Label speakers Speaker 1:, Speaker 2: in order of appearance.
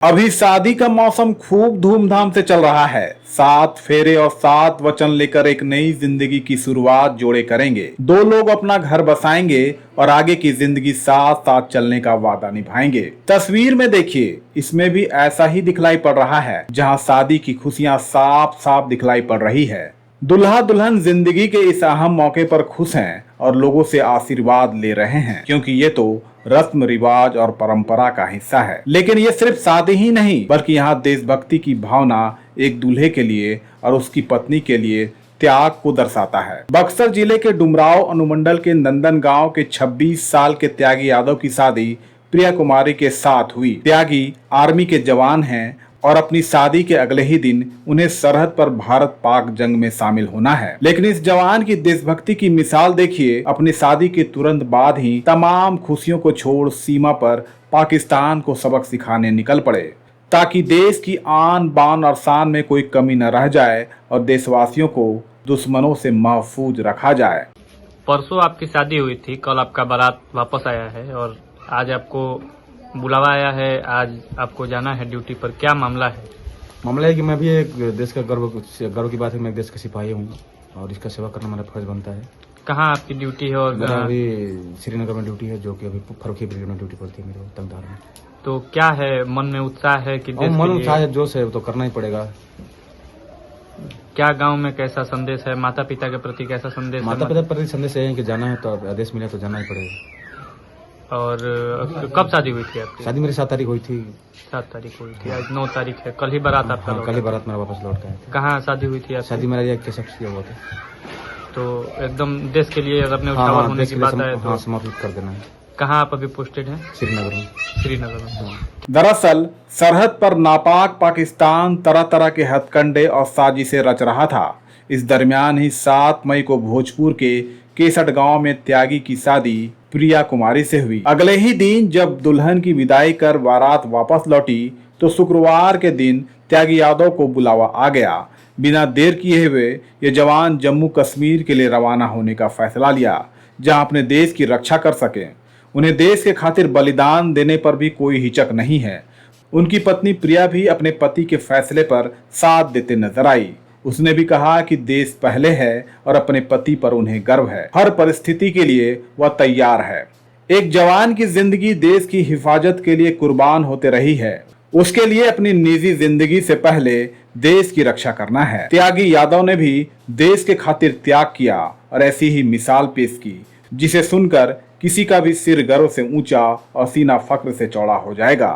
Speaker 1: अभी शादी का मौसम खूब धूमधाम से चल रहा है। 7 फेरे और 7 वचन लेकर एक नई जिंदगी की शुरुआत जोड़े करेंगे। दो लोग अपना घर बसाएंगे और आगे की जिंदगी साथ साथ चलने का वादा निभाएंगे। तस्वीर में देखिए, इसमें भी ऐसा ही दिखलाई पड़ रहा है, जहां शादी की खुशियां साफ साफ दिखलाई पड़ रही है। दुल्हा दुल्हन जिंदगी के इस अहम मौके पर खुश हैं और लोगों से आशीर्वाद ले रहे हैं, क्योंकि ये तो रस्म रिवाज और परंपरा का हिस्सा है। लेकिन ये सिर्फ शादी ही नहीं, बल्कि यहाँ देशभक्ति की भावना एक दूल्हे के लिए और उसकी पत्नी के लिए त्याग को दर्शाता है। बक्सर जिले के डुमराव अनुमंडल के नंदन गांव के 26 साल के त्यागी यादव की शादी प्रिया कुमारी के साथ हुई। त्यागी आर्मी के जवान हैं और अपनी शादी के अगले ही दिन उन्हें सरहद पर भारत पाक जंग में शामिल होना है। लेकिन इस जवान की देशभक्ति की मिसाल देखिए, अपनी शादी के तुरंत बाद ही तमाम खुशियों को छोड़ सीमा पर पाकिस्तान को सबक सिखाने निकल पड़े, ताकि देश की आन बान और शान में कोई कमी न रह जाए और देशवासियों को दुश्मनों से महफूज रखा जाए।
Speaker 2: परसों आपकी शादी हुई थी, कल आपका बारात वापस आया है और आज आपको बुलावा आया है, आज आपको जाना है ड्यूटी पर। क्या मामला है?
Speaker 3: मामला है कि मैं भी एक देश का गर्व की बात है, मैं देश का सिपाही हूँ और इसका सेवा करना मेरा फर्ज बनता है।
Speaker 2: कहाँ आपकी ड्यूटी है? और
Speaker 3: मेरा अभी श्रीनगर में ड्यूटी है, जो कि अभी फरुखी ब्रिगेड में ड्यूटी पड़ती है मेरे तंगधार में।
Speaker 2: तो क्या है, मन में उत्साह है कि देश
Speaker 3: मन
Speaker 2: के लिए?
Speaker 3: उत्साह है, जोश है, तो करना ही पड़ेगा।
Speaker 2: क्या गांव में कैसा संदेश है, माता पिता के प्रति कैसा संदेश है?
Speaker 3: माता पिता के प्रति संदेश है कि जाना है, तो आदेश मिला तो जाना ही पड़ेगा।
Speaker 2: और कब शादी हुई थी आपकी?
Speaker 3: शादी मेरी 7 तारीख हुई थी।
Speaker 2: 7 तारीख हुई थी, आज 9 तारीख है, कल ही बारात आपका?
Speaker 3: कल ही बारात मेरा वापस लौट गया था।
Speaker 2: कहाँ शादी हुई थी आपकी?
Speaker 3: शादी मेरा ये के शख्स किया हुआ था।
Speaker 2: तो एकदम देश के लिए अगर न्यौछावर होने की बात है तो
Speaker 3: समर्पित कर देना है।
Speaker 2: कहाँ आप अभी पोस्टेड हैं?
Speaker 3: श्रीनगर में।
Speaker 2: श्रीनगर में।
Speaker 1: दरअसल सरहद पर नापाक पाकिस्तान तरह तरह के हथकंडे और साजिशें रच रहा था। इस दरमियान ही 7 मई को भोजपुर के केसट गांव में त्यागी की शादी प्रिया कुमारी से हुई। अगले ही दिन जब दुल्हन की विदाई कर बारात वापस लौटी, तो शुक्रवार के दिन त्यागी यादव को बुलावा आ गया। बिना देर किए हुए ये जवान जम्मू कश्मीर के लिए रवाना होने का फैसला लिया, जहां अपने देश की रक्षा कर सके। उन्हें देश के खातिर बलिदान देने पर भी कोई हिचक नहीं है। उनकी पत्नी प्रिया भी अपने पति के फैसले पर साथ देते नजर आई। उसने भी कहा कि देश पहले है और अपने पति पर उन्हें गर्व है। हर परिस्थिति के लिए वह तैयार है। एक जवान की जिंदगी देश की हिफाजत के लिए कुर्बान होते रही है। उसके लिए अपनी निजी जिंदगी से पहले देश की रक्षा करना है। त्यागी यादव ने भी देश के खातिर त्याग किया और ऐसी ही मिसाल पेश की, जिसे सुनकर किसी का भी सिर गर्व से ऊंचा और सीना फक्र से चौड़ा हो जाएगा।